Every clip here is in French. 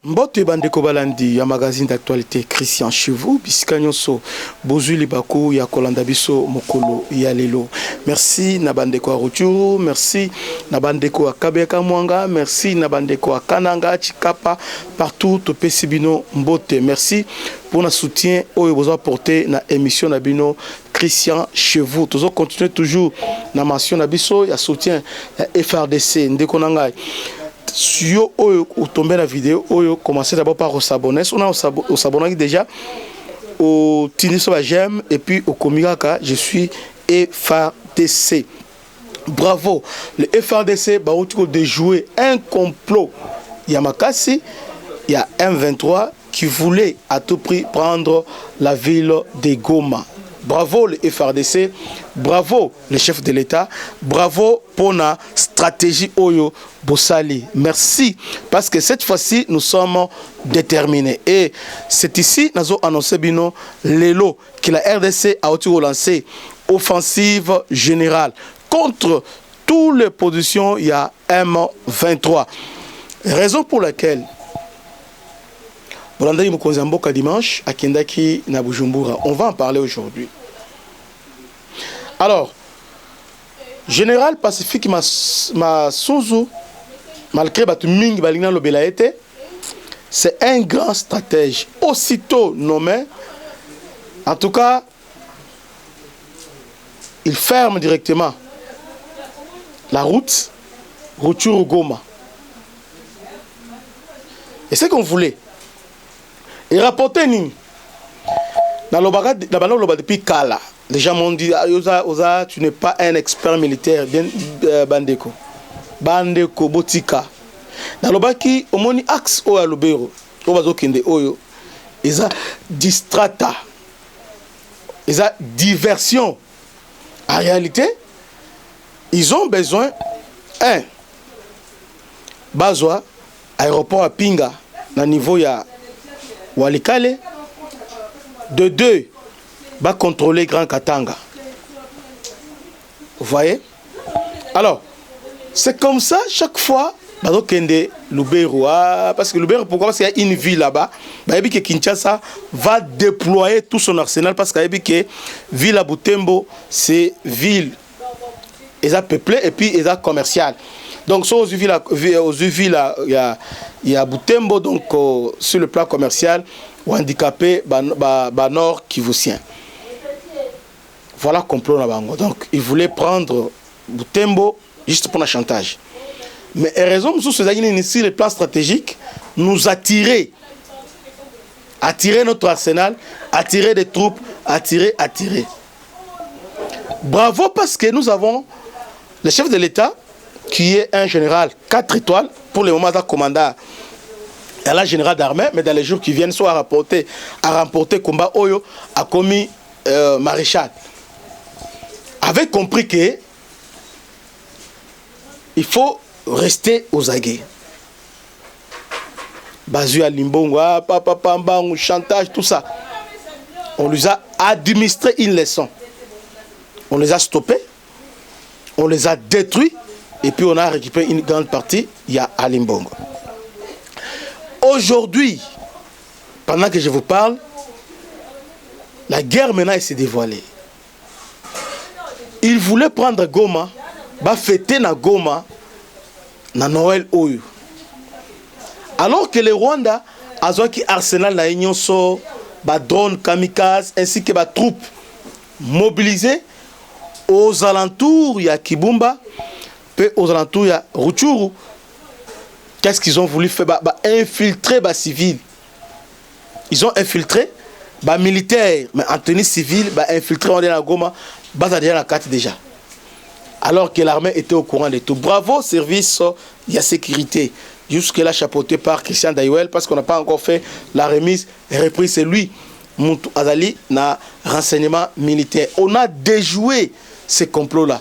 Mbote bandeko balandi ya magazine d'actualité Christian chez vous bisika nyonso bozui libako ya kolanda biso mokolo ya lelo. Merci na bandeko ya Rutshuru, merci na bandeko ya Kabeka Mwanga, merci na bandeko ya Kananga Chikapa partout to pesibino mbote. Merci pour na soutien oyo bozo apporter na émission na bino Christian chez vous. Toujours continuer toujours na mention na biso ya soutien ya FRDC ndeko nangai. Si vous tombez la vidéo, vous commencez d'abord par vous abonner. On a s'abonner déjà au Tiniso j'aime et puis au Komigaka, je suis FRDC. Bravo, le FRDC va déjouer un complot. Il y a Makassi, il y a M23 qui voulait à tout prix prendre la ville de Goma. Bravo le FRDC, bravo le chef de l'État, bravo pour la stratégie Oyo Bossali. Merci parce que cette fois-ci nous sommes déterminés. Et c'est ici nous avons annoncé bino l'élo que la RDC a lancé offensive générale contre toutes les positions. Il y a M23. Raison pour laquelle dimanche à Kendaki na Bujumbura. On va en parler aujourd'hui. Alors, Général Pacifique Massouzou, malgré Batuming Balina Lobelaete, c'est un grand stratège, aussitôt nommé. En tout cas, il ferme directement la route Rutshuru-Goma. Et c'est qu'on voulait. Et rapporter ni depuis Kala. Les gens m'ont dit Oza, tu n'es pas un expert militaire. Bien Bandeko. Bandeko Botika. Nalobaki omoni axe o alobero. Obazo kende oyo. Eza distrata. Eza diversion. En réalité, ils ont besoin Bazwa aéroport à Pinga na niveau ya Walikale, de 2, va contrôler Grand Katanga. Vous voyez? Alors, c'est comme ça, chaque fois, parce que Lubero, pourquoi? Parce qu'il y a une ville là-bas, que Kinshasa va déployer tout son arsenal, parce qu'il y a que ville à Butembo, c'est ville, ils ont peuplé et puis ils ont commercial. Donc, aux villes, il y a Butembo, donc sur le plan commercial, ou handicapé, Nord Kivusien. Voilà complot na bango. Donc, ils voulaient prendre Butembo juste pour le chantage. Mais raison, nous sommes ici, le plan stratégique, nous attirer notre arsenal, attirer des troupes, attirer. Bravo parce que nous avons le chef de l'État, qui est un général 4 étoiles, pour le moment, un commandant, elle a général d'armée, mais dans les jours qui viennent, soit à remporter combat Oyo, a commis maréchal. Avait compris que il faut rester aux aguets. Bazu à Limbongo, papa, chantage, tout ça. On lui a administré une leçon. On les a stoppés, on les a détruits. Et puis on a récupéré une grande partie, il y a Alimbongo. Aujourd'hui, pendant que je vous parle, la guerre maintenant s'est dévoilée. Ils voulaient prendre Goma, fêter na Goma, na Noël Oyo. Alors que le Rwanda a qui arsenal na Union so, drone kamikaze ainsi que troupes mobilisées aux alentours, il y a Kibumba. Aux alentours, il y a Rutshuru. Qu'est-ce qu'ils ont voulu faire? Infiltrer les civils. Ils ont infiltré les militaires, mais en tenue civile, infiltré en Goma, déjà la carte déjà. Alors que l'armée était au courant de tout. Bravo, service de sécurité. Jusque-là, chapeauté par Christian Daiwel, parce qu'on n'a pas encore fait la remise et reprise. C'est lui, Moutou Azali, na renseignement militaire. On a déjoué ces complots-là.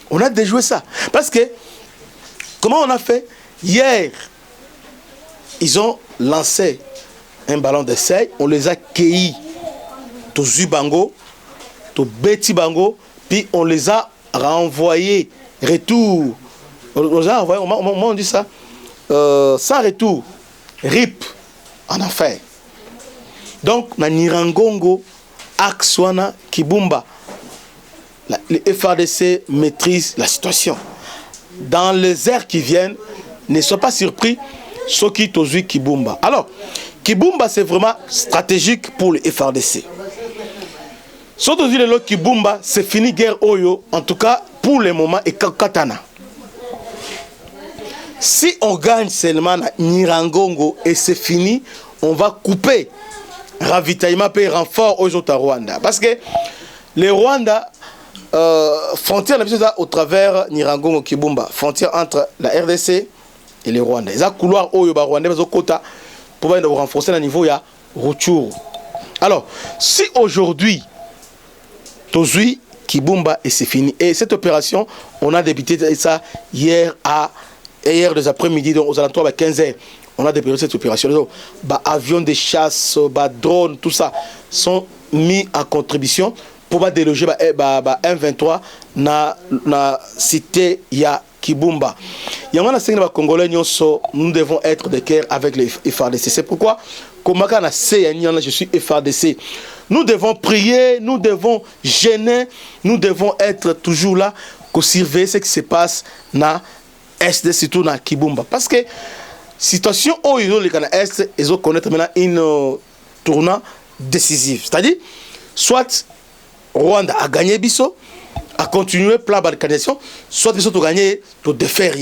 On a déjoué ça. Parce que, comment on a fait? Hier, ils ont lancé un ballon d'essai. On les a cueillis. To Zubango, to Beti Bango. Puis on les a renvoyés. Retour. On les a envoyés, on dit ça. Sans retour. RIP en affaires. Donc, na Nirangongo, Akswana, Kibumba, le FARDC maîtrise la situation. Dans les heures qui viennent, ne sois pas surpris, ce qui t'ozui Kibumba. Alors, Kibumba, c'est vraiment stratégique pour le FARDC. Ce qui le Kibumba, c'est fini guerre Oyo, en tout cas pour le moment, et Katana. Si on gagne seulement à Nirangongo et c'est fini, on va couper ravitaillement et renfort aux autres à Rwanda. Parce que les Rwanda, frontière au travers Nirangongo Kibumba, frontière entre la RDC et les Rwandais. Ils ont couloir au Rwanda, ils ont quota pour renforcer le niveau, il y a Rutshuru. Alors, si aujourd'hui, Tozui Kibumba et c'est fini. Et cette opération, on a débuté ça hier des après-midi, donc aux alentours de 15h. On a débuté cette opération. Donc, avions de chasse, drones, tout ça sont mis en contribution pour déloger M23 na cité ya Kibumba. Il y a un Congolais, nous devons être de cœur avec les FARDC. C'est pourquoi, comme je suis FARDC, nous devons prier, nous devons gêner, nous devons être toujours là pour surveiller ce qui se passe dans l'Est, surtout dans Kibumba. Parce que la situation où ils ont les Est, ils ont connaître maintenant une tournant décisive. C'est-à-dire, soit Rwanda a gagné Bisso, a continué plan de balkanisation, soit Bisso a gagné pour défaire.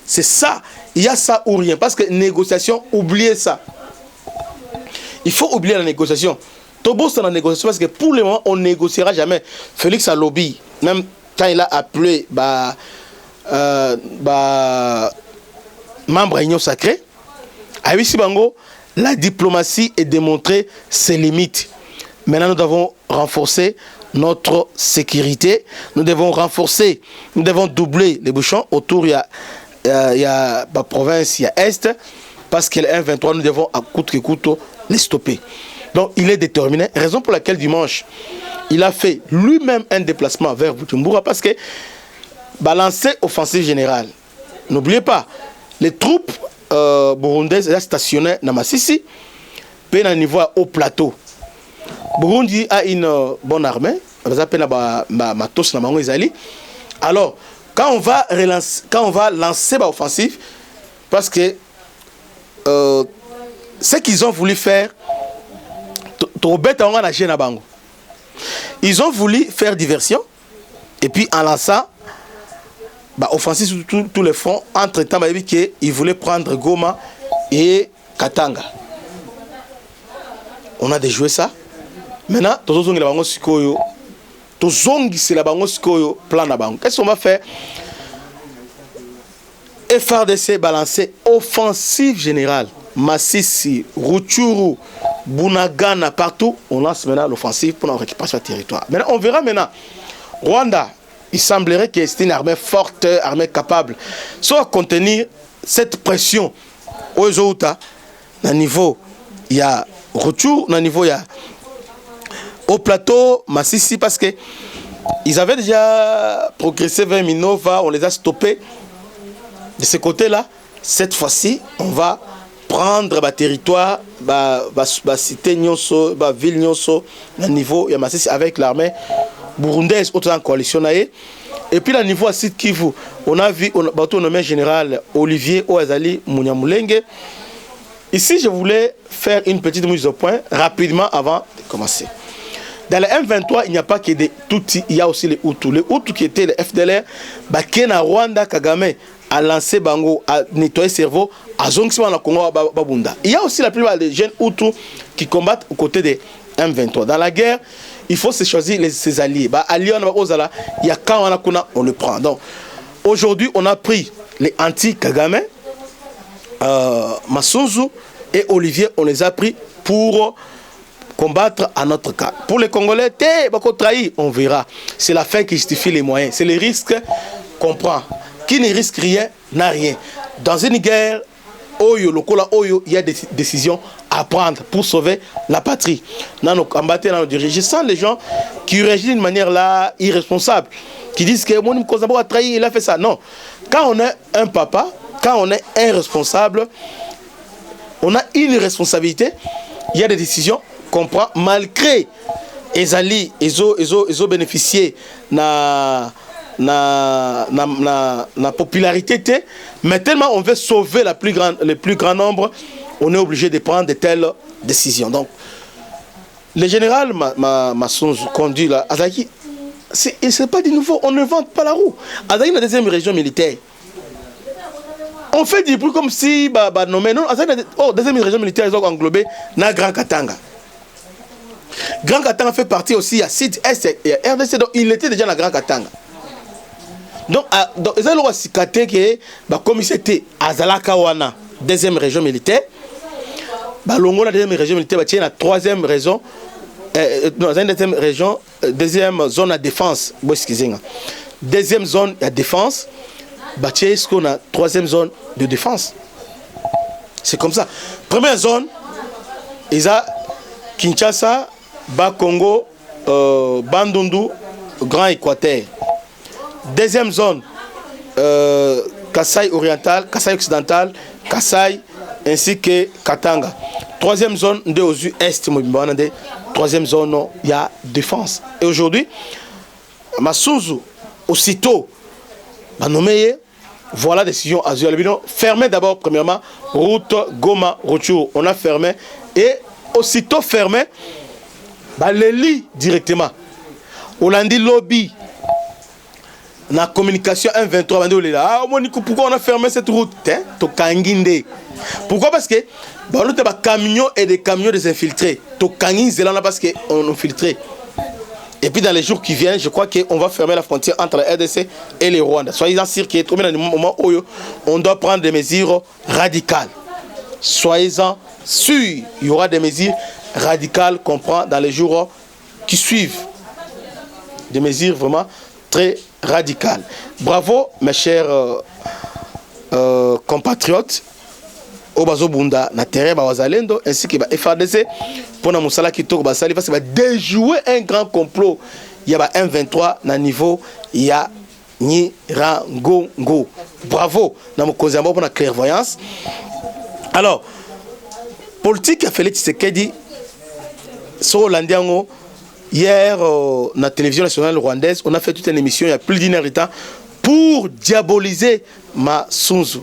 C'est ça, il y a ça ou rien. Parce que négociation, oubliez ça. Il faut oublier la négociation. Tobo, c'est la négociation parce que pour le moment, on ne négociera jamais. Félix a lobby, même quand il a appelé membre Union Sacrée, à Bango, la diplomatie est démontrée ses limites. Maintenant, nous devons renforcer notre sécurité. Nous devons renforcer, nous devons doubler les bouchons. Autour, il y a la province, il y a Est, parce que le 1-23, nous devons à coûte que coûte les stopper. Donc, il est déterminé. Raison pour laquelle dimanche, il a fait lui-même un déplacement vers Bujumbura parce que balancer offensive générale. N'oubliez pas, les troupes burundaises sont stationnées dans Massissi, puis à un niveau au plateau. Burundi a une bonne armée. Alors, quand on va lancer l'offensive, parce que ce qu'ils ont voulu faire, ils ont voulu faire diversion, et puis en lançant offensive sur tous les fronts, entre-temps, ils voulaient prendre Goma et Katanga. On a déjoué ça. Maintenant, qu'est-ce qu'on va faire? FARDC balancer offensive générale. Massissi, Rutshuru, Bunagana, partout, on lance maintenant l'offensive pour la récupération du territoire. Maintenant, on verra maintenant. Rwanda, il semblerait que c'est une armée forte, armée capable, soit contenir cette pression aux autres, à niveau, il y a Rutshuru, à niveau, il y a au plateau, Massissi, parce que ils avaient déjà progressé vers Minova, on les a stoppés. De ce côté-là, cette fois-ci, on va prendre le territoire, cité Nyonso, ville Nyonso, à niveau, il y a Massissi avec l'armée burundaise, autre en coalition. Et puis, à niveau à Sud Kivu, on a vu, on a nommé général Olivier Oazali Munyamulenge. Ici, je voulais faire une petite mise au point rapidement avant de commencer. Dans le M23, il n'y a pas que des Tutsis, il y a aussi les Hutus. Les Hutus qui étaient les FDLR, Bakena Rwanda Kagame a lancé Bango, a nettoyé le cerveau, a zongi dans le Congo Babunda. Il y a aussi la plupart des jeunes Hutus qui combattent aux côtés des M23. Dans la guerre, il faut se choisir ses alliés. Il y a quand on le prend. Donc, aujourd'hui, on a pris les anti-Kagame, Massouzou et Olivier, on les a pris pour combattre à notre cas. Pour les Congolais, on verra. C'est la fin qui justifie les moyens. C'est les risques qu'on prend. Qui ne risque rien n'a rien. Dans une guerre, il y a des décisions à prendre pour sauver la patrie. Dans nos combattants, dans nos dirigeants, sans les gens qui réagissent d'une manière là irresponsable, qui disent que mon Kozabo a trahi, il a fait ça. Non. Quand on est un papa, quand on est un responsable, on a une responsabilité. Il y a des décisions qu'on prend malgré les alliés, ils ont bénéficié na popularité, mais tellement on veut sauver le plus grand nombre, on est obligé de prendre de telles décisions. Donc, le général Massonz conduit là, Azaki, c'est pas du nouveau, on ne vante pas la roue. Azaki, la deuxième région militaire. On fait du bruit comme si, nommé, non, deuxième région militaire, ils ont englobé na Grand Katanga. Grand Katanga fait partie aussi à Sud-Est et à RDC, donc il était déjà dans Grand Katanga. Donc, ils ont cicaté que, comme c'était Azalaka Wana, deuxième région militaire, Longo, la deuxième région militaire, il y a la troisième région, deuxième zone à défense, deuxième zone à défense, est-ce qu'on a troisième zone de défense? C'est comme ça. Première zone, ils ont Kinshasa, Bas-Congo, Bandundu, Grand Équateur. Deuxième zone, Kasaï oriental, Kasaï occidental, Kasaï ainsi que Katanga. Troisième zone, de aux est, troisième zone, il y a défense. Et aujourd'hui, Massonz, aussitôt, nommé, voilà la décision Azur Albino. Fermé d'abord, premièrement, route Goma, Rutshuru. On a fermé. Et aussitôt fermé, les lits directement. On a dit lobby. La communication 1-23, pourquoi on a fermé cette route? Pourquoi? Parce que on a des camions et des camions désinfiltrés. Parce qu'on a filtré. Et puis dans les jours qui viennent, je crois qu'on va fermer la frontière entre la RDC et le Rwanda. Soyez en sûr qu'il y a un moment où on doit prendre des mesures radicales. Soyez-en sûrs, il y aura des mesures radicales qu'on prend dans les jours qui suivent. Des mesures vraiment très radicales. Bravo, mes chers compatriotes. Obazo Bunda na terrain Wazalendo ainsi que FARDC pour na musala kitoko basali parce que va déjouer un grand complot. Il y a un 23 na niveau il y a Nirangongo. Bravo na mokozambo pour la clairvoyance. Alors politique a fait Tshisekedi sur l'Andiango hier na télévision nationale rwandaise, on a fait toute une émission il y a plus d'une heure de temps pour diaboliser Massonz.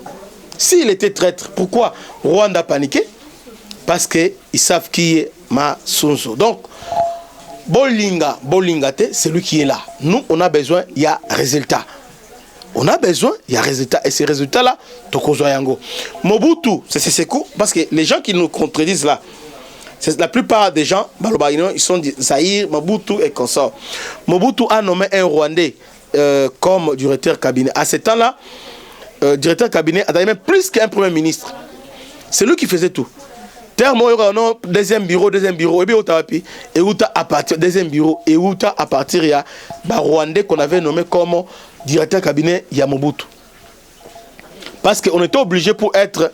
S'il était traître, pourquoi Rwanda a paniqué? Parce qu'ils savent qui est Massonz. Donc, Bolinga, c'est lui qui est là. Nous, on a besoin, il y a résultat. On a besoin, il y a résultat. Et ces résultats-là, Tokozoyango. Mobutu, c'est quoi? Parce que les gens qui nous contredisent là, la plupart des gens, ils sont Zahir, Mobutu et consorts. Mobutu a nommé un Rwandais comme directeur cabinet. À ce temps-là, directeur cabinet a même plus qu'un premier ministre. C'est lui qui faisait tout. Deuxième bureau, et bien et à partir deuxième bureau, et à partir il y a Rwandais qu'on avait nommé comme directeur cabinet Yamobutu. Parce qu'on était obligé pour être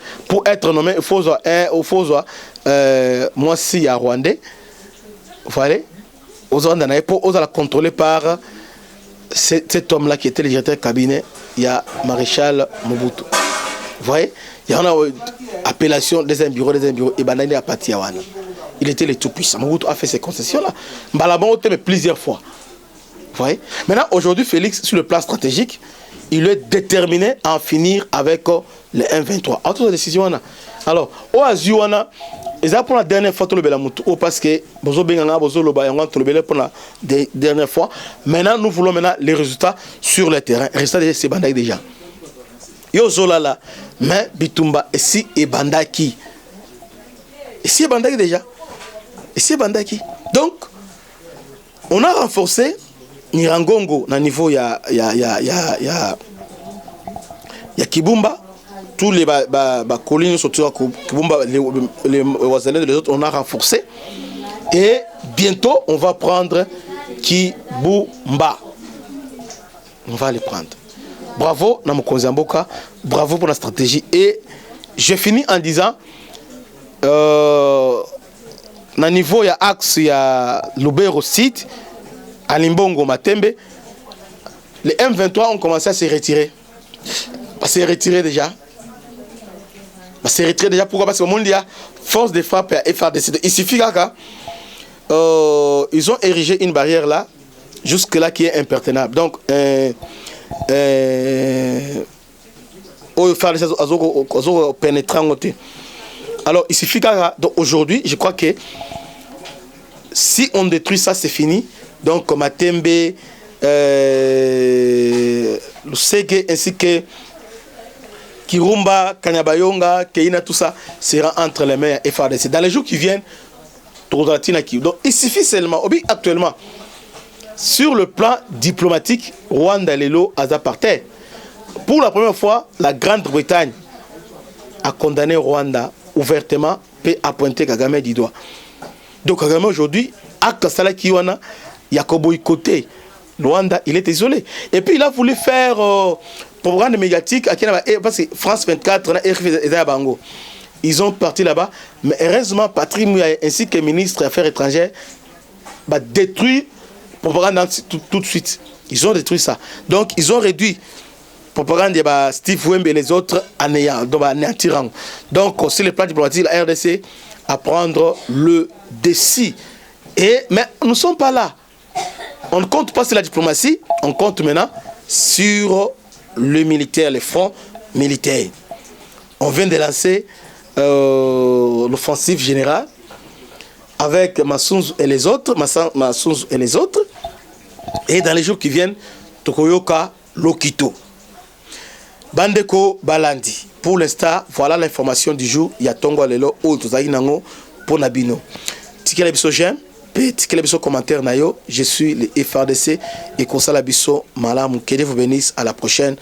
nommé, il faut moi si il y a Rwandais, voilà, on la contrôler par cet homme-là qui était le directeur cabinet, il y a Maréchal Mobutu. Vous voyez, il y a une appellation deuxième bureau, et Banani a parti à Wana. Il était le tout-puissant. Mobutu a fait ces concessions-là. Mbalabon a plusieurs fois. Vous voyez. Maintenant, aujourd'hui, Félix, sur le plan stratégique, il est déterminé à en finir avec le 1-23. Autre décision, alors, au Azuana, ils ont pour la dernière fois le Belamutu, parce que pour la dernière fois. Maintenant, nous voulons les résultats sur le terrain. Résultats de ces bandages déjà. Yo Zolala, mais Bitumba, et si et Bandaki. Et si et Bandaki déjà. Et si et Bandaki. Donc, on a renforcé Nirangongo, na niveau ya Kibumba. Tous les collines sont Kibumba, les Wazalais, les autres, on a renforcé. Et bientôt, on va prendre Kibumba. On va les prendre. Bravo, Namokozamboka. Bravo pour la stratégie. Et je finis en disant, na niveau, il y a axe, il y a Lubero site, à Limbongo, Matembe. Les M23 ont commencé à se retirer. À se retirer déjà. C'est retrait déjà. Pourquoi? Parce que monde, il y a force de frappe à FARDC. Il suffit qu'ils ont érigé une barrière là, jusque-là, qui est impertenable. Donc, pénétrant. Alors, il suffit qu'aujourd'hui, je crois que si on détruit ça, c'est fini. Donc, Matembe, Lusege, ainsi que Kirumba, Kanyabayonga, Keina, tout ça sera entre les mains et FARDC. Dans les jours qui viennent, donc il suffit seulement, actuellement, sur le plan diplomatique, Rwanda Lelo a apartheid. Pour la première fois, la Grande-Bretagne a condamné Rwanda ouvertement et a pointé Kagame du doigt. Donc Kagame aujourd'hui, à Kasala Kiwana, il a boycotté Rwanda, il est isolé. Et puis il a voulu faire propagande médiatique parce que France 24, ils ont parti là-bas. Mais heureusement, Patrick Mouya ainsi que le ministre des Affaires étrangères va détruire propagande tout de suite. Ils ont détruit ça. Donc ils ont réduit propagande de Steve Wembe et les autres en néantirant. Donc sur le plan diplomatique, la RDC à prendre le déci. Mais nous ne sommes pas là. On ne compte pas sur la diplomatie, on compte maintenant sur le militaire, les fronts militaires. On vient de lancer l'offensive générale avec Massounzou et les autres, et dans les jours qui viennent, Tokoyoka Lokito. Bandeko Balandi. Pour l'instant, voilà l'information du jour. Il y a Tongo Lelo ou Tozaïnango pour Nabino. Tikele biso j'aime, tikele biso commentaire nayo. Je suis le FARDC et Konsala biso Malam. Que Dieu vous bénisse. À la prochaine.